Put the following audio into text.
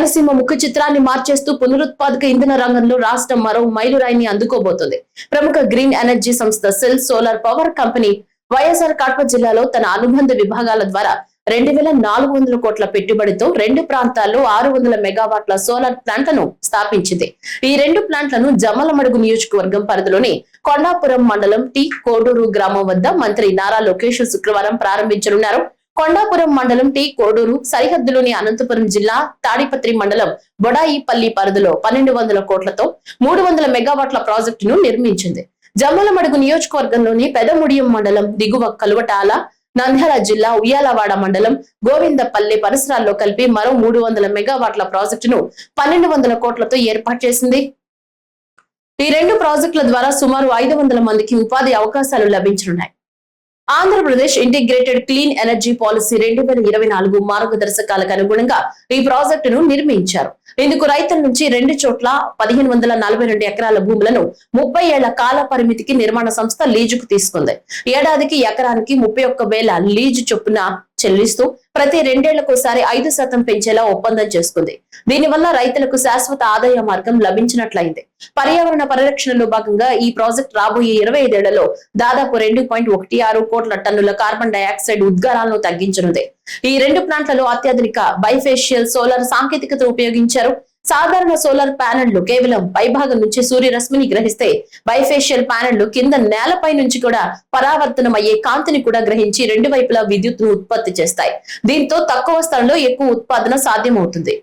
రాయలసీమ ముఖ చిత్రాన్ని మార్చేస్తూ పునరుత్పాదక ఇంధన రంగంలో రాష్ట్రం మరో మైలురాయిని అందుకోబోతోంది. ప్రముఖ గ్రీన్ ఎనర్జీ సంస్థ cell solar power company YSR Kadapa జిల్లాలో తన అనుబంధ విభాగాల ద్వారా 2400 కోట్ల పెట్టుబడితో 2 ప్రాంతాల్లో 600 మెగావాట్ల సోలార్ ప్లాంట్లను స్థాపించింది. ఈ 2 ప్లాంట్లను జమ్మలమడుగు నియోజకవర్గం పరిధిలోని కొండాపురం మండలం టి కోడూరు గ్రామం వద్ద మంత్రి నారా లోకేష్ శుక్రవారం ప్రారంభించనున్నారు. కొండాపురం మండలం టి కోడూరు సరిహద్దులోని అనంతపురం జిల్లా తాడిపత్రి మండలం బొడాయిపల్లి పరిధిలో 1200 కోట్లతో 300 మెగావాట్ల ప్రాజెక్టును నిర్మించింది. జమ్మలమడుగు నియోజకవర్గంలోని పెదముడియం మండలం దిగువ కలువటాల, నంద్యాల జిల్లా ఉయ్యాలవాడ మండలం గోవిందపల్లి పరిసరాల్లో కలిపి మరో 300 మెగావాట్ల ప్రాజెక్టును 1200 కోట్లతో ఏర్పాటు చేసింది. ఈ 2 ప్రాజెక్టుల ద్వారా సుమారు 500 మందికి ఉపాధి అవకాశాలు లభించనున్నాయి. Andhra Pradesh integrated clean energy policy 2024 మార్గదర్శకాలకు అనుగుణంగా ఈ ప్రాజెక్టును నిర్మించారు. ఇందుకు రైతుల నుంచి 2 చోట్ల 1542 ఎకరాల భూములను 30 ఏళ్ల కాల పరిమితికి నిర్మాణ సంస్థ లీజుకు తీసుకుంది. ఏడాదికి ఎకరానికి 31,000 లీజు చొప్పున చెల్లిస్తూ ప్రతి 2 ఏళ్లకోసారి 5% పెంచేలా ఒప్పందం చేసుకుంది. దీనివల్ల రైతులకు శాశ్వత ఆదాయ మార్గం లభించినట్లయింది. పర్యావరణ పరిరక్షణలో భాగంగా ఈ ప్రాజెక్ట్ రాబోయే 25 ఏళ్లలో దాదాపు 2.16 కోట్ల టన్నుల కార్బన్ డయాక్సైడ్ ఉద్గారాలను తగ్గించనుంది. ఈ 2 ప్లాంట్లలో అత్యాధునిక బైఫేషియల్ సోలార్ సాంకేతికతను ఉపయోగించారు. సాధారణ సోలార్ ప్యానెళ్లు కేవలం పైభాగం నుంచి సూర్యరశ్మిని గ్రహిస్తే, బైఫేషియల్ ప్యానెళ్లు కింద నేలపై నుంచి కూడా పరావర్తనం అయ్యే కాంతిని కూడా గ్రహించి 2 వైపులా విద్యుత్తును ఉత్పత్తి చేస్తాయి. దీంతో తక్కువ స్థలంలో ఎక్కువ ఉత్పాదన సాధ్యమవుతుంది.